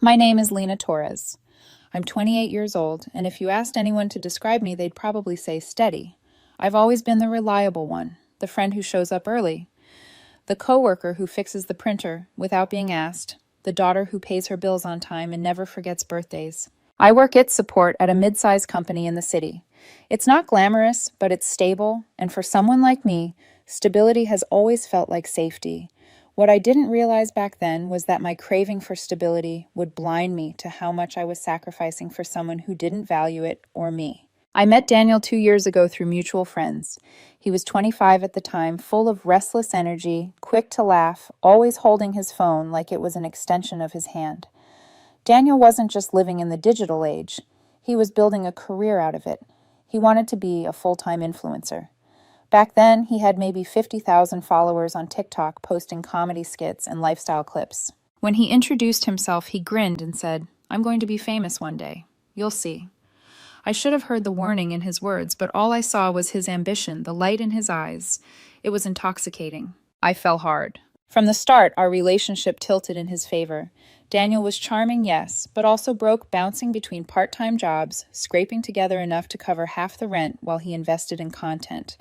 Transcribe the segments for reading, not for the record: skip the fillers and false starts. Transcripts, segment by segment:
My name is Lena Torres. I'm 28 years old, and if you asked anyone to describe me, they'd probably say steady. I've always been the reliable one, the friend who shows up early, the coworker who fixes the printer without being asked, the daughter who pays her bills on time and never forgets birthdays. I work IT support at a mid-sized company in the city. It's not glamorous, but it's stable, and for someone like me, stability has always felt like safety. What I didn't realize back then was that my craving for stability would blind me to how much I was sacrificing for someone who didn't value it or me. I met Daniel 2 years ago through mutual friends. He was 25 at the time, full of restless energy, quick to laugh, always holding his phone like it was an extension of his hand. Daniel wasn't just living in the digital age. He was building a career out of it. He wanted to be a full-time influencer. Back then, he had maybe 50,000 followers on TikTok posting comedy skits and lifestyle clips. When he introduced himself, he grinned and said, "I'm going to be famous one day. You'll see." I should have heard the warning in his words, but all I saw was his ambition, the light in his eyes. It was intoxicating. I fell hard. From the start, our relationship tilted in his favor. Daniel was charming, yes, but also broke, bouncing between part-time jobs, scraping together enough to cover half the rent while he invested in content.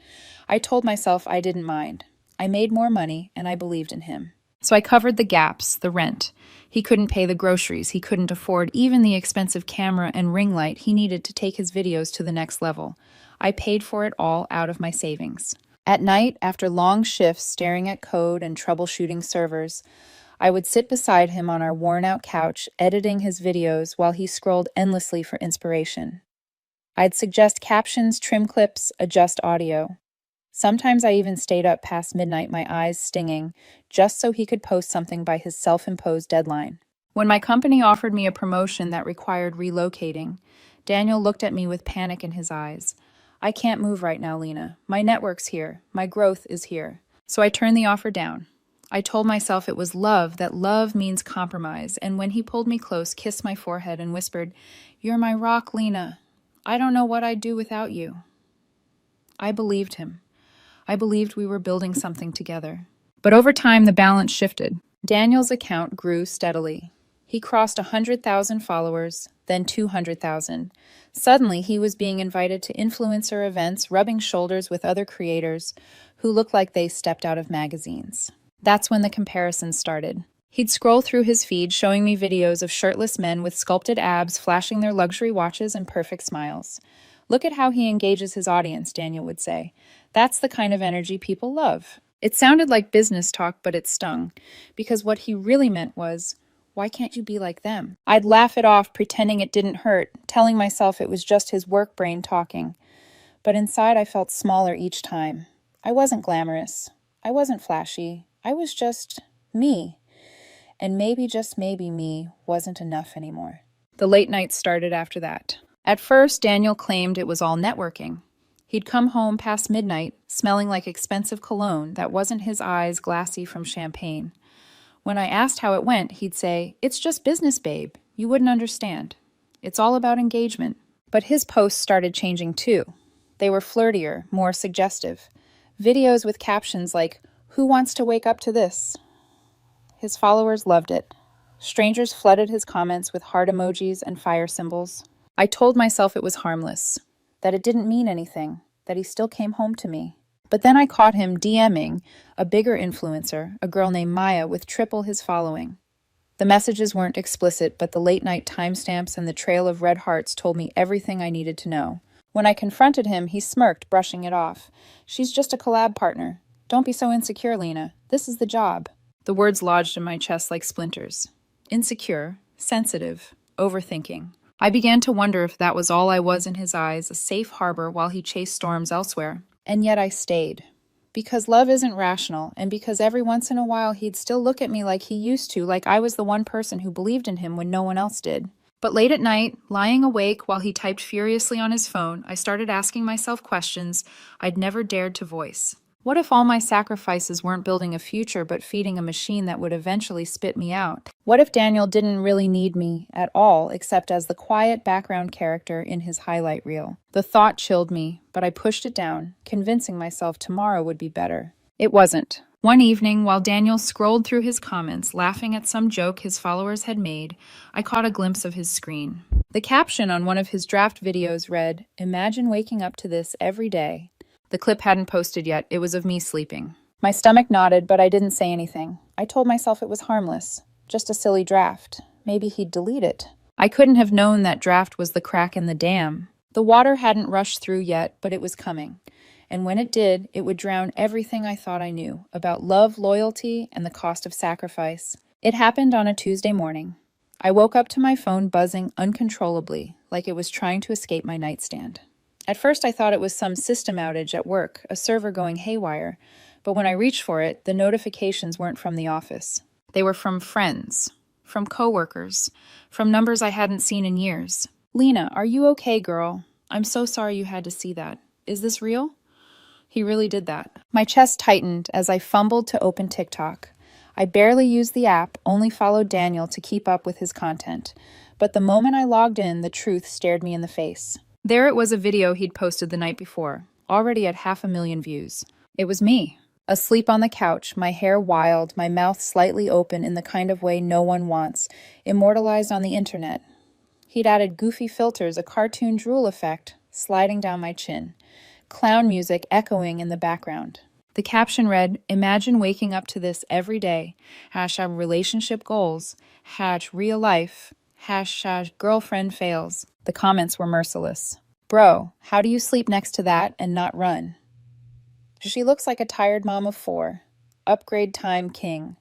I told myself I didn't mind. I made more money, and I believed in him. So I covered the gaps, the rent. He couldn't pay the groceries. He couldn't afford even the expensive camera and ring light he needed to take his videos to the next level. I paid for it all out of my savings. At night, after long shifts staring at code and troubleshooting servers, I would sit beside him on our worn-out couch, editing his videos while he scrolled endlessly for inspiration. I'd suggest captions, trim clips, adjust audio. Sometimes I even stayed up past midnight, my eyes stinging, just so he could post something by his self-imposed deadline. When my company offered me a promotion that required relocating, Daniel looked at me with panic in his eyes. "I can't move right now, Lena. My network's here. My growth is here." So I turned the offer down. I told myself it was love, that love means compromise, and when he pulled me close, kissed my forehead, and whispered, "You're my rock, Lena. I don't know what I'd do without you." I believed him. I believed we were building something together. But over time, the balance shifted. Daniel's account grew steadily. He crossed 100,000 followers, then 200,000. Suddenly, he was being invited to influencer events, rubbing shoulders with other creators who looked like they stepped out of magazines. That's when the comparisons started. He'd scroll through his feed, showing me videos of shirtless men with sculpted abs, flashing their luxury watches and perfect smiles. "Look at how he engages his audience," Daniel would say. "That's the kind of energy people love." It sounded like business talk, but it stung, because what he really meant was, "Why can't you be like them?" I'd laugh it off, pretending it didn't hurt, telling myself it was just his work brain talking. But inside, I felt smaller each time. I wasn't glamorous. I wasn't flashy. I was just me. And maybe, just maybe, me wasn't enough anymore. The late nights started after that. At first, Daniel claimed it was all networking. He'd come home past midnight, smelling like expensive cologne that wasn't his eyes glassy from champagne. When I asked how it went, he'd say, "It's just business, babe. You wouldn't understand. It's all about engagement." But his posts started changing too. They were flirtier, more suggestive. Videos with captions like, "Who wants to wake up to this?" His followers loved it. Strangers flooded his comments with heart emojis and fire symbols. I told myself it was harmless, that it didn't mean anything, that he still came home to me. But then I caught him DMing a bigger influencer, a girl named Maya with triple his following. The messages weren't explicit, but the late-night timestamps and the trail of red hearts told me everything I needed to know. When I confronted him, he smirked, brushing it off. "She's just a collab partner. Don't be so insecure, Lena. This is the job." The words lodged in my chest like splinters. Insecure, sensitive, overthinking. I began to wonder if that was all I was in his eyes, a safe harbor while he chased storms elsewhere. And yet I stayed. Because love isn't rational, and because every once in a while he'd still look at me like he used to, like I was the one person who believed in him when no one else did. But late at night, lying awake while he typed furiously on his phone, I started asking myself questions I'd never dared to voice. What if all my sacrifices weren't building a future but feeding a machine that would eventually spit me out? What if Daniel didn't really need me at all except as the quiet background character in his highlight reel? The thought chilled me, but I pushed it down, convincing myself tomorrow would be better. It wasn't. One evening, while Daniel scrolled through his comments, laughing at some joke his followers had made, I caught a glimpse of his screen. The caption on one of his draft videos read, "Imagine waking up to this every day." The clip hadn't posted yet. It was of me sleeping. My stomach nodded, but I didn't say anything. I told myself it was harmless. Just a silly draft. Maybe he'd delete it. I couldn't have known that draft was the crack in the dam. The water hadn't rushed through yet, but it was coming. And when it did, it would drown everything I thought I knew about love, loyalty, and the cost of sacrifice. It happened on a Tuesday morning. I woke up to my phone buzzing uncontrollably, like it was trying to escape my nightstand. At first I thought it was some system outage at work, a server going haywire, but when I reached for it, the notifications weren't from the office. They were from friends, from coworkers, from numbers I hadn't seen in years. "Lena, are you okay, girl? I'm so sorry you had to see that. Is this real?" He really did that. My chest tightened as I fumbled to open TikTok. I barely used the app, only followed Daniel to keep up with his content. But the moment I logged in, the truth stared me in the face. There it was, a video he'd posted the night before, already at 500,000 views. It was me, asleep on the couch, my hair wild, my mouth slightly open in the kind of way no one wants, immortalized on the internet. He'd added goofy filters, a cartoon drool effect sliding down my chin, clown music echoing in the background. The caption read, "Imagine waking up to this every day. Hashtag relationship goals. Hash real life. Hashtag girlfriend fails." The comments were merciless. "Bro, how do you sleep next to that and not run? She looks like a tired mom of 4. Upgrade time king.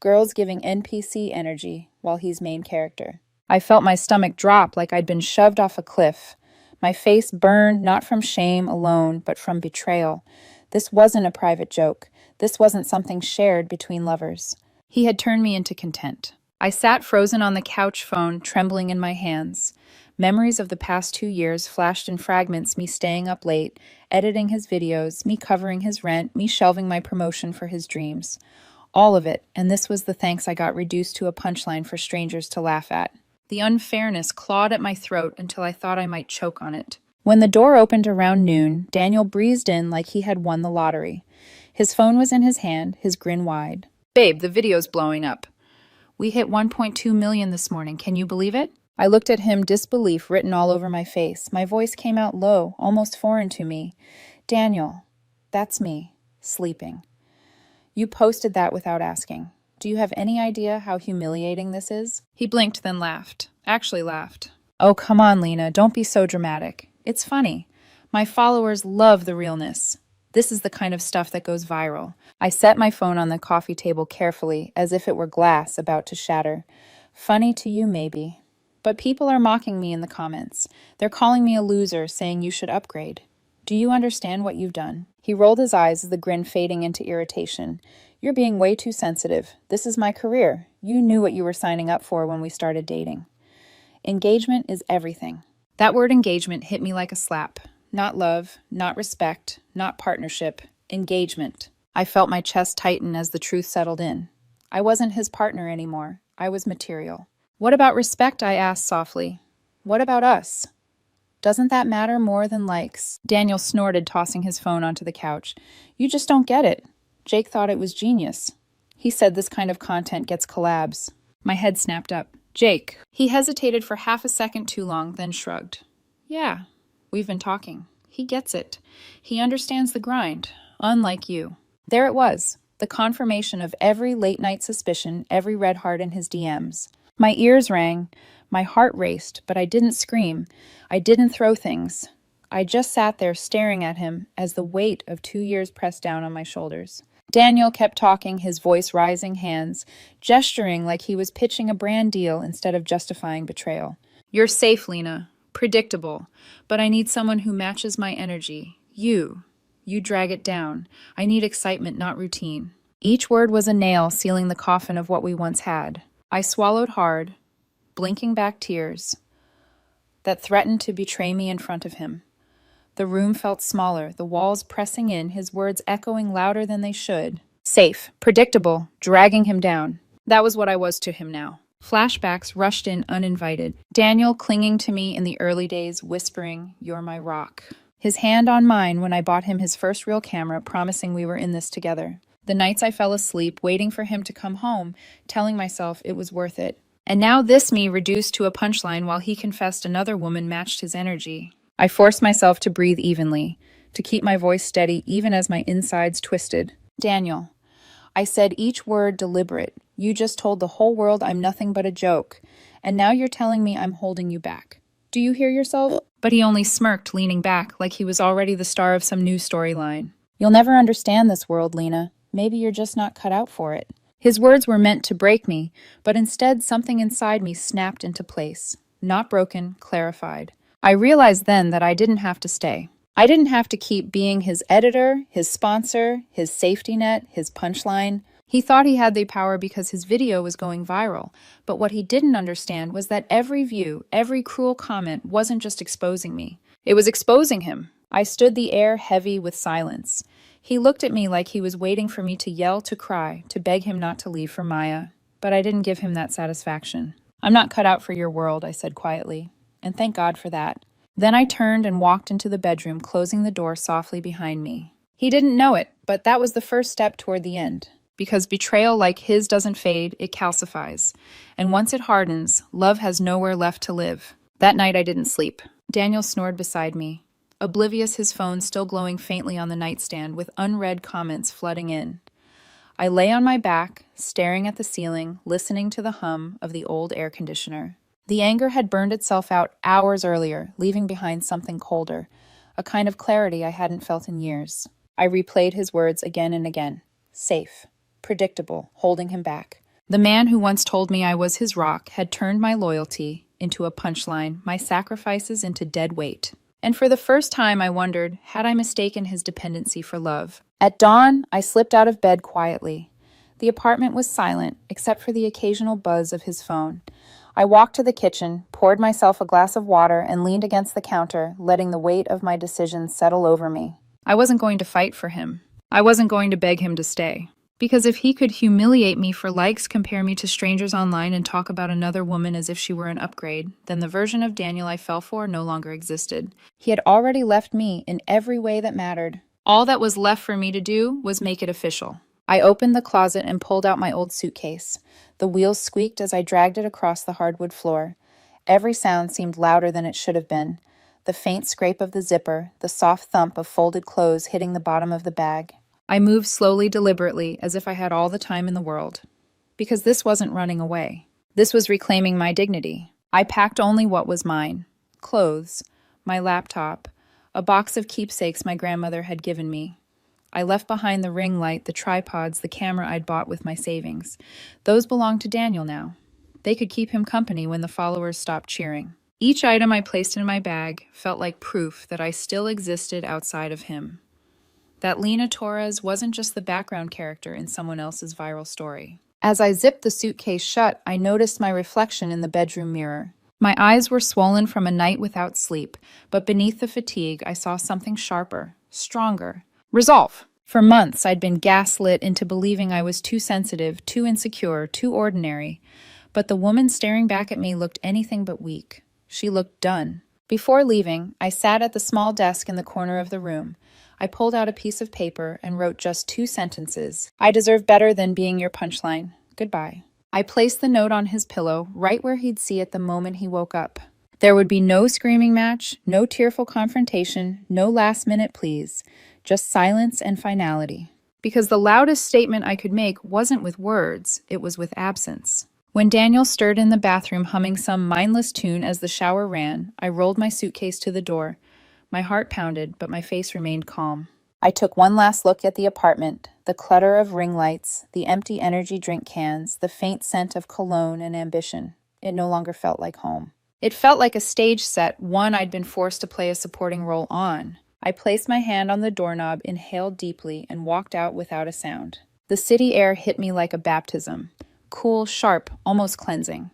Girls giving NPC energy while he's main character." I felt my stomach drop like I'd been shoved off a cliff. My face burned, not from shame alone, but from betrayal. This wasn't a private joke. This wasn't something shared between lovers. He had turned me into content. I sat frozen on the couch, phone trembling in my hands. Memories of the past 2 years flashed in fragments, me staying up late, editing his videos, me covering his rent, me shelving my promotion for his dreams. All of it, and this was the thanks I got reduced to a punchline for strangers to laugh at. The unfairness clawed at my throat until I thought I might choke on it. When the door opened around noon, Daniel breezed in like he had won the lottery. His phone was in his hand, his grin wide. "Babe, the video's blowing up. We hit 1.2 million this morning. Can you believe it?" I looked at him, disbelief written all over my face. My voice came out low, almost foreign to me. "Daniel, that's me, sleeping. You posted that without asking. Do you have any idea how humiliating this is?" He blinked, then laughed. Actually laughed. "Oh, come on, Lena, don't be so dramatic. It's funny. My followers love the realness. This is the kind of stuff that goes viral." I set my phone on the coffee table carefully, as if it were glass about to shatter. "Funny to you, maybe. But people are mocking me in the comments. They're calling me a loser, saying you should upgrade. Do you understand what you've done?" He rolled his eyes, the grin fading into irritation. "You're being way too sensitive. This is my career. You knew what you were signing up for when we started dating. Engagement is everything." That word engagement hit me like a slap. Not love, not respect, not partnership. Engagement. I felt my chest tighten as the truth settled in. I wasn't his partner anymore. I was material. "What about respect?" I asked softly. "What about us? Doesn't that matter more than likes?" Daniel snorted, tossing his phone onto the couch. "You just don't get it. Jake thought it was genius. He said this kind of content gets collabs." My head snapped up. "Jake." He hesitated for half a second too long, then shrugged. "Yeah, we've been talking. He gets it. He understands the grind, unlike you." There it was, the confirmation of every late-night suspicion, every red heart in his DMs. My ears rang, my heart raced, but I didn't scream. I didn't throw things. I just sat there staring at him as the weight of 2 years pressed down on my shoulders. Daniel kept talking, his voice rising, hands gesturing like he was pitching a brand deal instead of justifying betrayal. "You're safe, Lena. Predictable. But I need someone who matches my energy. You drag it down. I need excitement, not routine." Each word was a nail sealing the coffin of what we once had. I swallowed hard, blinking back tears that threatened to betray me in front of him. The room felt smaller, the walls pressing in, his words echoing louder than they should. Safe, predictable, dragging him down. That was what I was to him now. Flashbacks rushed in uninvited. Daniel clinging to me in the early days, whispering, "You're my rock." His hand on mine when I bought him his first real camera, promising we were in this together. The nights I fell asleep, waiting for him to come home, telling myself it was worth it. And now this me reduced to a punchline while he confessed another woman matched his energy. I forced myself to breathe evenly, to keep my voice steady even as my insides twisted. Daniel, I said each word deliberate. You just told the whole world I'm nothing but a joke, and now you're telling me I'm holding you back. Do you hear yourself? But he only smirked, leaning back, like he was already the star of some new storyline. You'll never understand this world, Lena. Maybe you're just not cut out for it. His words were meant to break me, but instead something inside me snapped into place. Not broken, clarified. I realized then that I didn't have to stay. I didn't have to keep being his editor, his sponsor, his safety net, his punchline. He thought he had the power because his video was going viral, but what he didn't understand was that every view, every cruel comment wasn't just exposing me. It was exposing him. I stood the air heavy with silence. He looked at me like he was waiting for me to yell, to cry, to beg him not to leave for Maya. But I didn't give him that satisfaction. I'm not cut out for your world, I said quietly. And thank God for that. Then I turned and walked into the bedroom, closing the door softly behind me. He didn't know it, but that was the first step toward the end. Because betrayal like his doesn't fade, it calcifies. And once it hardens, love has nowhere left to live. That night I didn't sleep. Daniel snored beside me, oblivious, his phone still glowing faintly on the nightstand with unread comments flooding in. I lay on my back, staring at the ceiling, listening to the hum of the old air conditioner. The anger had burned itself out hours earlier, leaving behind something colder, a kind of clarity I hadn't felt in years. I replayed his words again and again. Safe, predictable, holding him back. The man who once told me I was his rock had turned my loyalty into a punchline, my sacrifices into dead weight. And for the first time I wondered, had I mistaken his dependency for love? At dawn, I slipped out of bed quietly. The apartment was silent, except for the occasional buzz of his phone. I walked to the kitchen, poured myself a glass of water, and leaned against the counter, letting the weight of my decisions settle over me. I wasn't going to fight for him. I wasn't going to beg him to stay. Because if he could humiliate me for likes, compare me to strangers online, and talk about another woman as if she were an upgrade, then the version of Daniel I fell for no longer existed. He had already left me in every way that mattered. All that was left for me to do was make it official. I opened the closet and pulled out my old suitcase. The wheels squeaked as I dragged it across the hardwood floor. Every sound seemed louder than it should have been. The faint scrape of the zipper, the soft thump of folded clothes hitting the bottom of the bag. I moved slowly, deliberately, as if I had all the time in the world. Because this wasn't running away. This was reclaiming my dignity. I packed only what was mine. Clothes, my laptop, a box of keepsakes my grandmother had given me. I left behind the ring light, the tripods, the camera I'd bought with my savings. Those belonged to Daniel now. They could keep him company when the followers stopped cheering. Each item I placed in my bag felt like proof that I still existed outside of him. That Lena Torres wasn't just the background character in someone else's viral story. As I zipped the suitcase shut, I noticed my reflection in the bedroom mirror. My eyes were swollen from a night without sleep, but beneath the fatigue, I saw something sharper, stronger. Resolve. For months, I'd been gaslit into believing I was too sensitive, too insecure, too ordinary. But the woman staring back at me looked anything but weak. She looked done. Before leaving, I sat at the small desk in the corner of the room. I pulled out a piece of paper and wrote just 2 sentences. I deserve better than being your punchline. Goodbye. I placed the note on his pillow, right where he'd see it the moment he woke up. There would be no screaming match, no tearful confrontation, no last-minute pleas, just silence and finality. Because the loudest statement I could make wasn't with words, it was with absence. When Daniel stirred in the bathroom humming some mindless tune as the shower ran, I rolled my suitcase to the door. My heart pounded, but my face remained calm. I took one last look at the apartment, the clutter of ring lights, the empty energy drink cans, the faint scent of cologne and ambition. It no longer felt like home. It felt like a stage set, one I'd been forced to play a supporting role on. I placed my hand on the doorknob, inhaled deeply, and walked out without a sound. The city air hit me like a baptism. Cool, sharp, almost cleansing.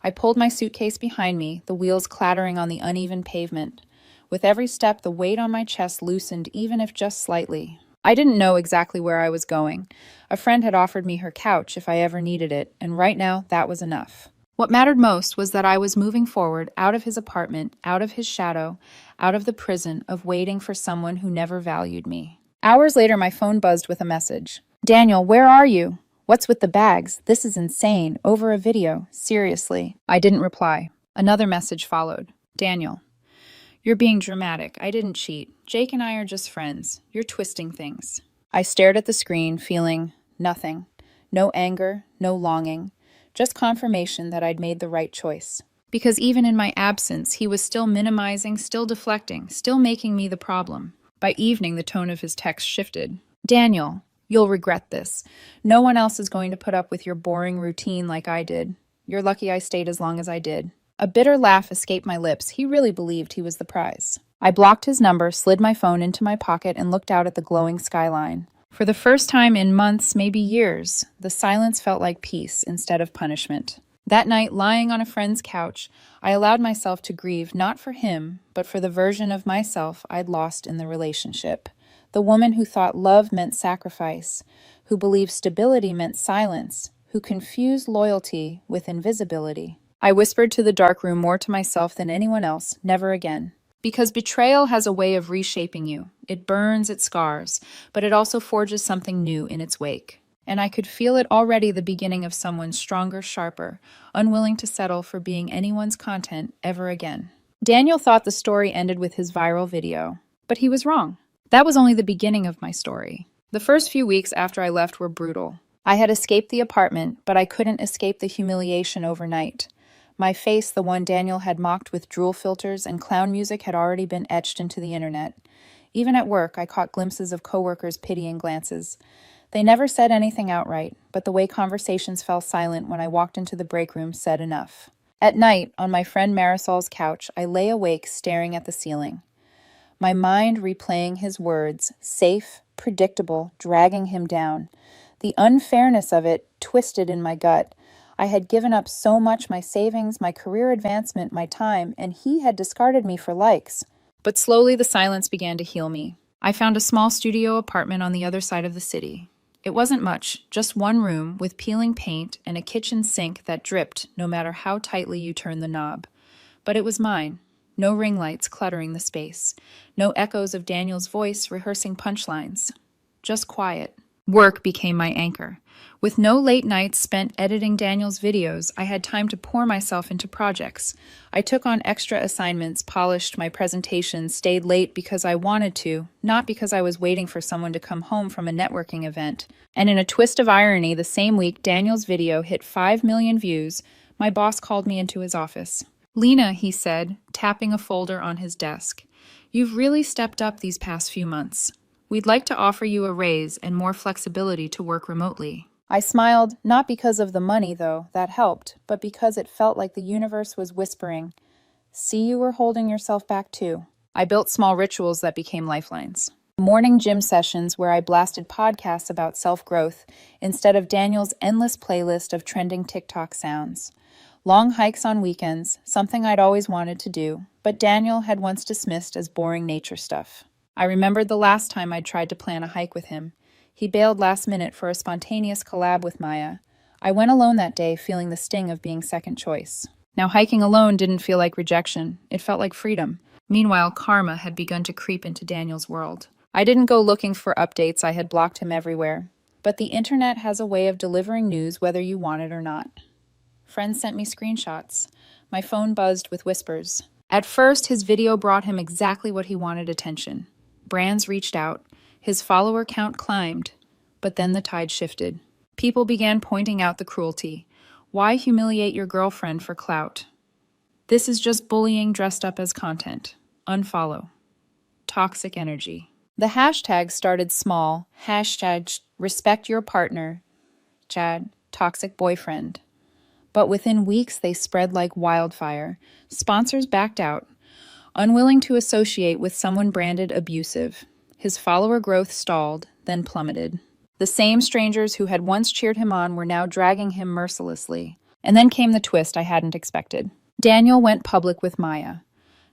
I pulled my suitcase behind me, the wheels clattering on the uneven pavement. With every step, the weight on my chest loosened, even if just slightly. I didn't know exactly where I was going. A friend had offered me her couch if I ever needed it, and right now, that was enough. What mattered most was that I was moving forward, out of his apartment, out of his shadow, out of the prison of waiting for someone who never valued me. Hours later, my phone buzzed with a message. Daniel, where are you? What's with the bags? This is insane. Over a video. Seriously. I didn't reply. Another message followed. Daniel, you're being dramatic. I didn't cheat. Jake and I are just friends. You're twisting things. I stared at the screen, feeling nothing. No anger, no longing. Just confirmation that I'd made the right choice. Because even in my absence, he was still minimizing, still deflecting, still making me the problem. By evening, the tone of his text shifted. Daniel, you'll regret this. No one else is going to put up with your boring routine like I did. You're lucky I stayed as long as I did. A bitter laugh escaped my lips. He really believed he was the prize. I blocked his number, slid my phone into my pocket, and looked out at the glowing skyline. For the first time in months, maybe years, the silence felt like peace instead of punishment. That night, lying on a friend's couch, I allowed myself to grieve not for him, but for the version of myself I'd lost in the relationship. The woman who thought love meant sacrifice, who believed stability meant silence, who confused loyalty with invisibility. I whispered to the dark room more to myself than anyone else, never again. Because betrayal has a way of reshaping you. It burns, it scars, but it also forges something new in its wake. And I could feel it already, the beginning of someone stronger, sharper, unwilling to settle for being anyone's content ever again. Daniel thought the story ended with his viral video, but he was wrong. That was only the beginning of my story. The first few weeks after I left were brutal. I had escaped the apartment, but I couldn't escape the humiliation overnight. My face, the one Daniel had mocked with drool filters and clown music, had already been etched into the internet. Even at work, I caught glimpses of coworkers' pitying glances. They never said anything outright, but the way conversations fell silent when I walked into the break room said enough. At night, on my friend Marisol's couch, I lay awake staring at the ceiling. My mind replaying his words, safe, predictable, dragging him down. The unfairness of it twisted in my gut. I had given up so much, my savings, my career advancement, my time, and he had discarded me for likes. But slowly the silence began to heal me. I found a small studio apartment on the other side of the city. It wasn't much, just one room with peeling paint and a kitchen sink that dripped no matter how tightly you turned the knob. But it was mine. No ring lights cluttering the space. No echoes of Daniel's voice rehearsing punchlines. Just quiet. Work became my anchor. With no late nights spent editing Daniel's videos, I had time to pour myself into projects. I took on extra assignments, polished my presentations, stayed late because I wanted to, not because I was waiting for someone to come home from a networking event. And in a twist of irony, the same week Daniel's video hit 5 million views, my boss called me into his office. "Lena," he said, tapping a folder on his desk, "you've really stepped up these past few months. We'd like to offer you a raise and more flexibility to work remotely." I smiled, not because of the money, though, that helped, but because it felt like the universe was whispering, "See, you were holding yourself back too." I built small rituals that became lifelines. Morning gym sessions where I blasted podcasts about self-growth instead of Daniel's endless playlist of trending TikTok sounds. Long hikes on weekends, something I'd always wanted to do, but Daniel had once dismissed as boring nature stuff. I remembered the last time I'd tried to plan a hike with him. He bailed last minute for a spontaneous collab with Maya. I went alone that day, feeling the sting of being second choice. Now, hiking alone didn't feel like rejection. It felt like freedom. Meanwhile, karma had begun to creep into Daniel's world. I didn't go looking for updates. I had blocked him everywhere. But the internet has a way of delivering news whether you want it or not. Friends sent me screenshots. My phone buzzed with whispers. At first, his video brought him exactly what he wanted: attention. Brands reached out. His follower count climbed. But then the tide shifted. People began pointing out the cruelty. Why humiliate your girlfriend for clout? This is just bullying dressed up as content. Unfollow. Toxic energy. The hashtags started small. Hashtag respect your partner. Chad, toxic boyfriend. But within weeks, they spread like wildfire. Sponsors backed out, unwilling to associate with someone branded abusive. His follower growth stalled, then plummeted. The same strangers who had once cheered him on were now dragging him mercilessly. And then came the twist I hadn't expected. Daniel went public with Maya.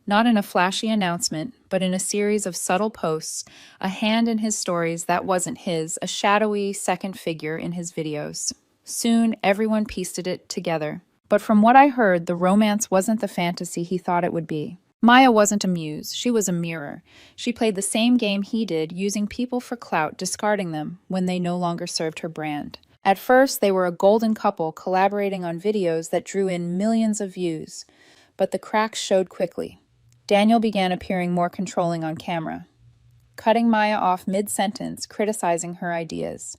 Not in a flashy announcement, but in a series of subtle posts, a hand in his stories that wasn't his, a shadowy second figure in his videos. Soon, everyone pieced it together. But from what I heard, the romance wasn't the fantasy he thought it would be. Maya wasn't a muse, she was a mirror. She played the same game he did, using people for clout, discarding them when they no longer served her brand. At first, they were a golden couple collaborating on videos that drew in millions of views. But the cracks showed quickly. Daniel began appearing more controlling on camera, cutting Maya off mid-sentence, criticizing her ideas.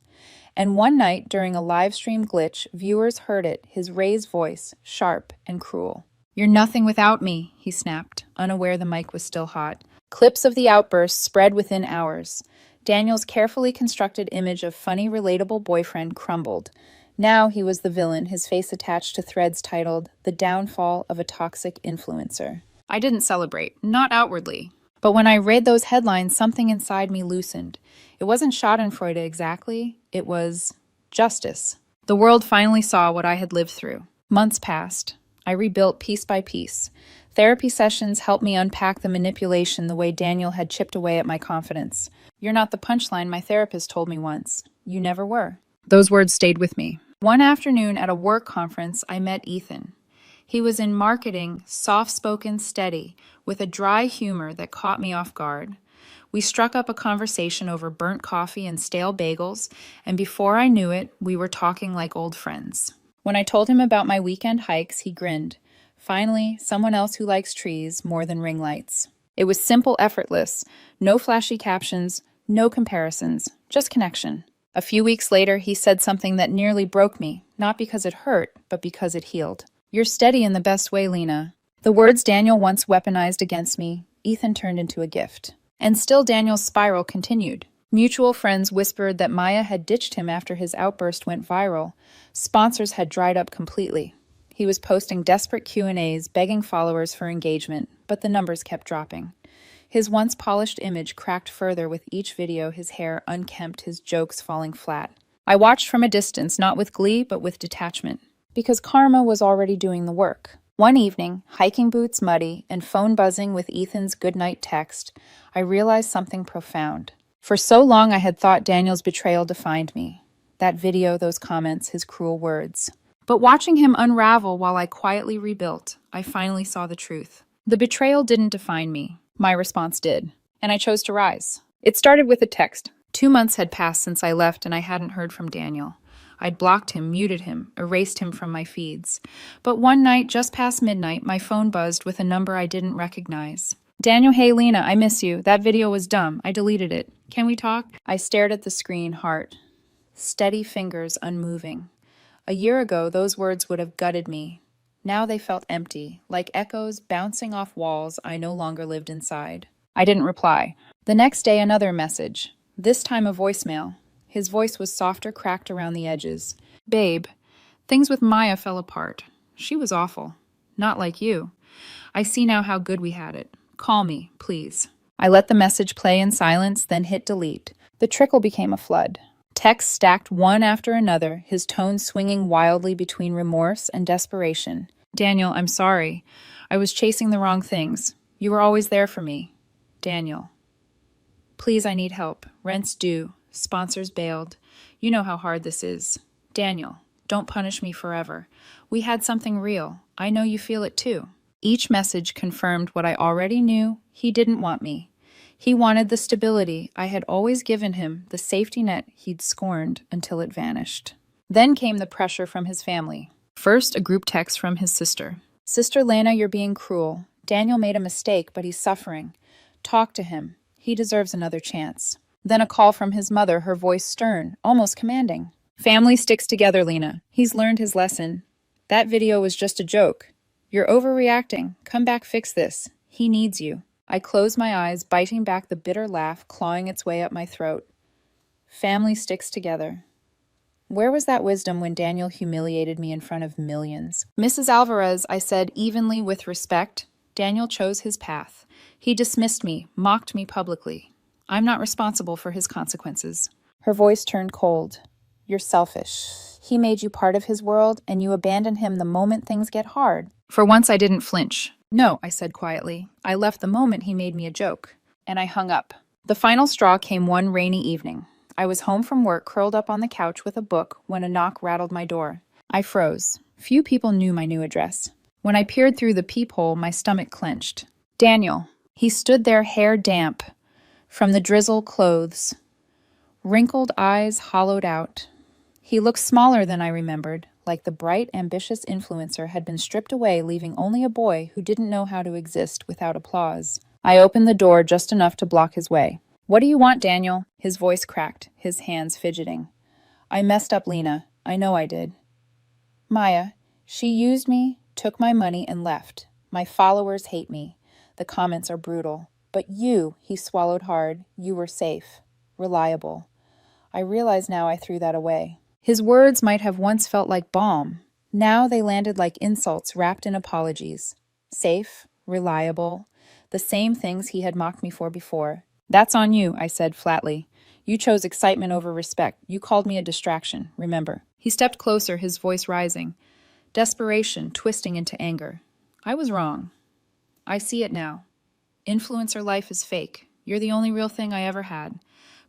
And one night, during a live stream glitch, viewers heard it, his raised voice, sharp and cruel. "You're nothing without me," he snapped, unaware the mic was still hot. Clips of the outburst spread within hours. Daniel's carefully constructed image of funny, relatable boyfriend crumbled. Now he was the villain, his face attached to threads titled, "The Downfall of a Toxic Influencer." I didn't celebrate, not outwardly. But when I read those headlines, something inside me loosened. It wasn't schadenfreude exactly, it was justice. The world finally saw what I had lived through. Months passed. I rebuilt piece by piece. Therapy sessions helped me unpack the manipulation the way Daniel had chipped away at my confidence. "You're not the punchline," my therapist told me once. "You never were." Those words stayed with me. One afternoon at a work conference, I met Ethan. He was in marketing, soft-spoken, steady, with a dry humor that caught me off guard. We struck up a conversation over burnt coffee and stale bagels, and before I knew it, we were talking like old friends. When I told him about my weekend hikes, he grinned. Finally, someone else who likes trees more than ring lights. It was simple, effortless. No flashy captions, no comparisons, just connection. A few weeks later, he said something that nearly broke me, not because it hurt, but because it healed. "You're steady in the best way, Lena." The words Daniel once weaponized against me, Ethan turned into a gift. And still Daniel's spiral continued. Mutual friends whispered that Maya had ditched him after his outburst went viral. Sponsors had dried up completely. He was posting desperate Q&As, begging followers for engagement, but the numbers kept dropping. His once polished image cracked further with each video, his hair unkempt, his jokes falling flat. I watched from a distance, not with glee, but with detachment. Because karma was already doing the work. One evening, hiking boots muddy and phone buzzing with Ethan's goodnight text, I realized something profound. For so long I had thought Daniel's betrayal defined me. That video, those comments, his cruel words. But watching him unravel while I quietly rebuilt, I finally saw the truth. The betrayal didn't define me. My response did. And I chose to rise. It started with a text. 2 months had passed since I left and I hadn't heard from Daniel. I'd blocked him, muted him, erased him from my feeds. But one night, just past midnight, my phone buzzed with a number I didn't recognize. "Daniel, hey Lena, I miss you. That video was dumb. I deleted it. Can we talk?" I stared at the screen, heart. Steady fingers unmoving. A year ago, those words would have gutted me. Now they felt empty, like echoes bouncing off walls I no longer lived inside. I didn't reply. The next day, another message. This time a voicemail. His voice was softer, cracked around the edges. "Babe, things with Maya fell apart. She was awful. Not like you. I see now how good we had it. Call me, please." I let the message play in silence, then hit delete. The trickle became a flood. Texts stacked one after another, his tone swinging wildly between remorse and desperation. "Daniel, I'm sorry. I was chasing the wrong things. You were always there for me. Daniel. Please, I need help. Rent's due. Sponsors bailed. You know how hard this is. Daniel, don't punish me forever. We had something real. I know you feel it too." Each message confirmed what I already knew. He didn't want me. He wanted the stability I had always given him, the safety net he'd scorned until it vanished. Then came the pressure from his family. First, a group text from his sister. "Sister Lena, you're being cruel. Daniel made a mistake, but he's suffering. Talk to him. He deserves another chance." Then a call from his mother, her voice stern, almost commanding. "Family sticks together, Lena. He's learned his lesson. That video was just a joke. You're overreacting. Come back, fix this. He needs you." I closed my eyes, biting back the bitter laugh clawing its way up my throat. Family sticks together. Where was that wisdom when Daniel humiliated me in front of millions? "Mrs. Alvarez," I said evenly with respect. Daniel chose his path. He dismissed me, mocked me publicly. I'm not responsible for his consequences. Her voice turned cold. "You're selfish. He made you part of his world, and you abandon him the moment things get hard." For once I didn't flinch. "No," I said quietly. "I left the moment he made me a joke." And I hung up. The final straw came one rainy evening. I was home from work, curled up on the couch with a book, when a knock rattled my door. I froze. Few people knew my new address. When I peered through the peephole, my stomach clenched. Daniel. He stood there, hair damp from the drizzle clothes, wrinkled eyes hollowed out. He looked smaller than I remembered, like the bright, ambitious influencer had been stripped away, leaving only a boy who didn't know how to exist without applause. I opened the door just enough to block his way. "What do you want, Daniel?" His voice cracked, his hands fidgeting. "I messed up Lena. I know I did. Maya, she used me, took my money, and left. My followers hate me. The comments are brutal. But you," he swallowed hard, "you were safe, reliable. I realize now I threw that away." His words might have once felt like balm. Now they landed like insults wrapped in apologies. Safe, reliable, the same things he had mocked me for before. "That's on you," I said flatly. "You chose excitement over respect. You called me a distraction, remember." He stepped closer, his voice rising, desperation twisting into anger. "I was wrong. I see it now. Influencer life is fake. You're the only real thing I ever had.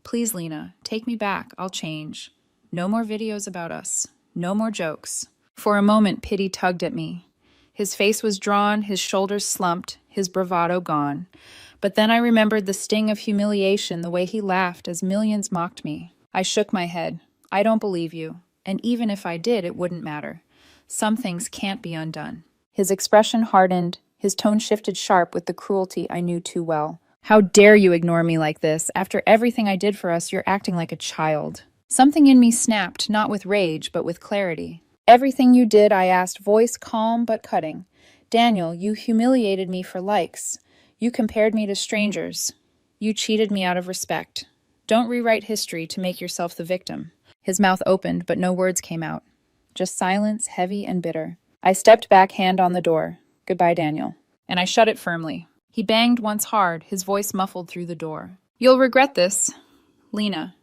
Please, Lena, take me back. I'll change. No more videos about us. No more jokes." For a moment, pity tugged at me. His face was drawn, his shoulders slumped, his bravado gone. But then I remembered the sting of humiliation, the way he laughed as millions mocked me. I shook my head. "I don't believe you. And even if I did, it wouldn't matter. Some things can't be undone." His expression hardened, his tone shifted sharp with the cruelty I knew too well. "How dare you ignore me like this? After everything I did for us, you're acting like a child." Something in me snapped, not with rage, but with clarity. "Everything you did," I asked, voice calm but cutting. "Daniel, you humiliated me for likes. You compared me to strangers. You cheated me out of respect. Don't rewrite history to make yourself the victim." His mouth opened, but no words came out. Just silence, heavy and bitter. I stepped back, hand on the door. "Goodbye, Daniel." And I shut it firmly. He banged once hard, his voice muffled through the door. "You'll regret this. Lena,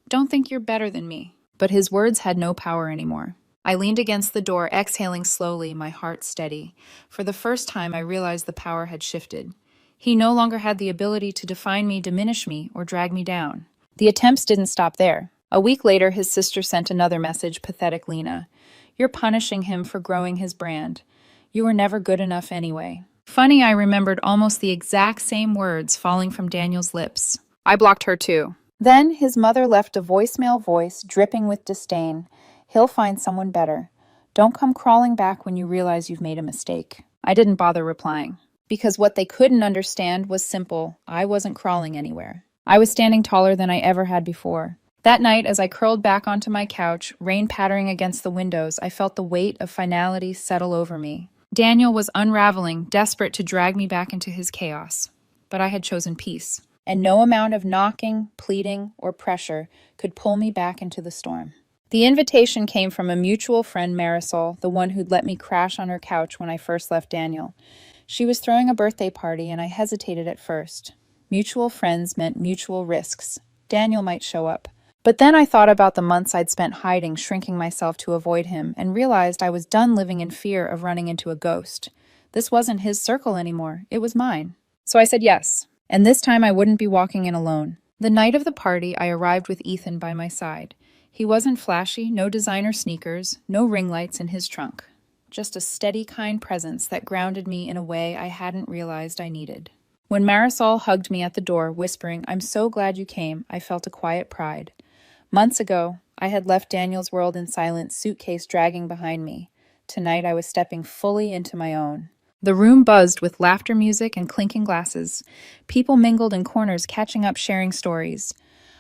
don't think you're better than me." But his words had no power anymore. I leaned against the door, exhaling slowly, my heart steady. For the first time, I realized the power had shifted. He no longer had the ability to define me, diminish me, or drag me down. The attempts didn't stop there. A week later, his sister sent another message, "Pathetic Lena. You're punishing him for growing his brand. You were never good enough anyway." Funny, I remembered almost the exact same words falling from Daniel's lips. I blocked her too. Then his mother left a voicemail voice dripping with disdain. "He'll find someone better. Don't come crawling back when you realize you've made a mistake." I didn't bother replying. Because what they couldn't understand was simple. I wasn't crawling anywhere. I was standing taller than I ever had before. That night, as I curled back onto my couch, rain pattering against the windows, I felt the weight of finality settle over me. Daniel was unraveling, desperate to drag me back into his chaos. But I had chosen peace. And no amount of knocking, pleading, or pressure could pull me back into the storm. The invitation came from a mutual friend, Marisol, the one who'd let me crash on her couch when I first left Daniel. She was throwing a birthday party, and I hesitated at first. Mutual friends meant mutual risks. Daniel might show up. But then I thought about the months I'd spent hiding, shrinking myself to avoid him, and realized I was done living in fear of running into a ghost. This wasn't his circle anymore. It was mine. So I said yes. And this time I wouldn't be walking in alone. The night of the party, I arrived with Ethan by my side. He wasn't flashy, no designer sneakers, no ring lights in his trunk. Just a steady, kind presence that grounded me in a way I hadn't realized I needed. When Marisol hugged me at the door, whispering, "I'm so glad you came," I felt a quiet pride. Months ago, I had left Daniel's world in silence, suitcase dragging behind me. Tonight, I was stepping fully into my own. The room buzzed with laughter music and clinking glasses. People mingled in corners, catching up, sharing stories.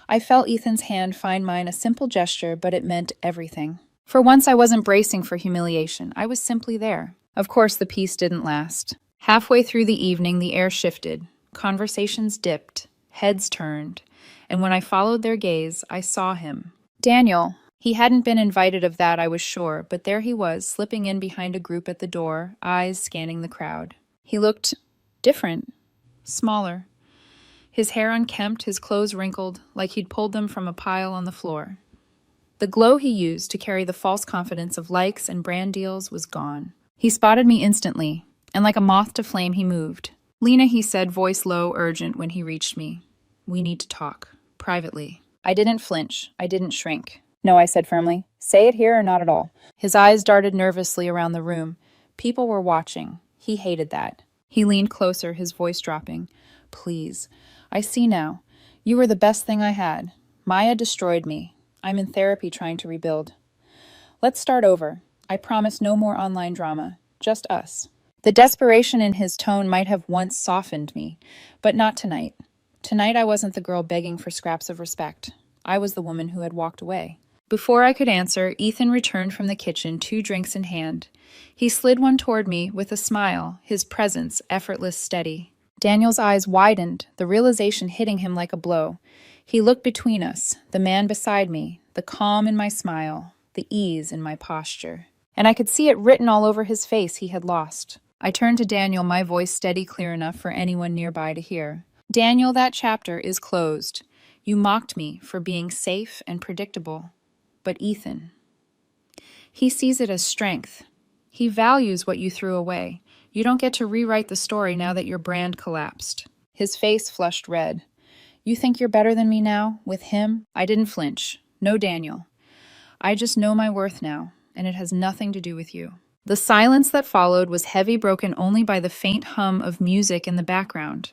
I felt Ethan's hand find mine, a simple gesture, but it meant everything. For once, I wasn't bracing for humiliation. I was simply there. Of course, the peace didn't last. Halfway through the evening, the air shifted. Conversations dipped. Heads turned. And when I followed their gaze, I saw him. Daniel. He hadn't been invited of that, I was sure, but there he was, slipping in behind a group at the door, eyes scanning the crowd. He looked different. Smaller. His hair unkempt, his clothes wrinkled, like he'd pulled them from a pile on the floor. The glow he used to carry the false confidence of likes and brand deals was gone. He spotted me instantly, and like a moth to flame, he moved. "Lena," he said, voice low, urgent, when he reached me. "We need to talk. Privately." I didn't flinch. I didn't shrink. "No," I said firmly. "Say it here or not at all." His eyes darted nervously around the room. People were watching. He hated that. He leaned closer, his voice dropping. Please. I see now. You were the best thing I had. Maya destroyed me. I'm in therapy trying to rebuild. Let's start over. I promise no more online drama. Just us. The desperation in his tone might have once softened me, but not tonight. Tonight I wasn't the girl begging for scraps of respect. I was the woman who had walked away. Before I could answer, Ethan returned from the kitchen, 2 drinks in hand. He slid one toward me with a smile, his presence effortless, steady. Daniel's eyes widened, the realization hitting him like a blow. He looked between us, the man beside me, the calm in my smile, the ease in my posture. And I could see it written all over his face he had lost. I turned to Daniel, my voice steady, clear enough for anyone nearby to hear. Daniel, that chapter is closed. You mocked me for being safe and predictable. But Ethan, he sees it as strength. He values what you threw away. You don't get to rewrite the story now that your brand collapsed. His face flushed red. You think you're better than me now? With him? I didn't flinch. No, Daniel. I just know my worth now, and it has nothing to do with you. The silence that followed was heavy, broken only by the faint hum of music in the background.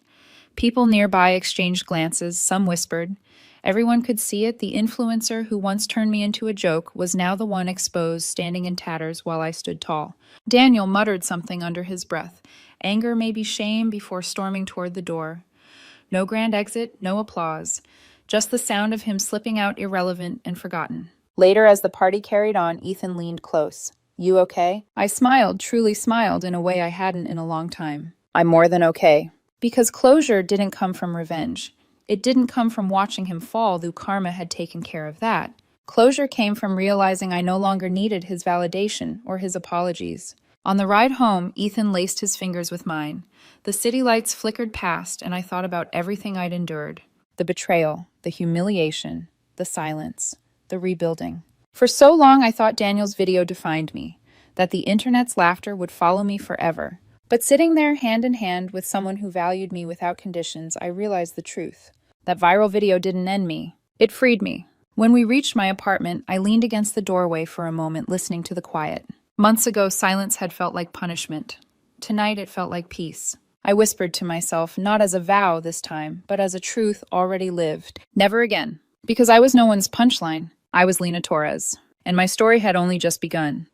People nearby exchanged glances, some whispered. Everyone could see it. The influencer who once turned me into a joke was now the one exposed, standing in tatters while I stood tall. Daniel muttered something under his breath, anger, maybe shame, before storming toward the door. No grand exit, no applause, just the sound of him slipping out, irrelevant and forgotten. Later, as the party carried on, Ethan leaned close. You okay? I smiled, truly smiled, in a way I hadn't in a long time. I'm more than okay. Because closure didn't come from revenge. It didn't come from watching him fall, though karma had taken care of that. Closure came from realizing I no longer needed his validation or his apologies. On the ride home, Ethan laced his fingers with mine. The city lights flickered past, and I thought about everything I'd endured. The betrayal, the humiliation, the silence, the rebuilding. For so long, I thought Daniel's video defined me, that the internet's laughter would follow me forever. But sitting there hand in hand with someone who valued me without conditions, I realized the truth. That viral video didn't end me. It freed me. When we reached my apartment, I leaned against the doorway for a moment, listening to the quiet. Months ago, silence had felt like punishment. Tonight, it felt like peace. I whispered to myself, not as a vow this time, but as a truth already lived. Never again. Because I was no one's punchline. I was Lena Torres. And my story had only just begun.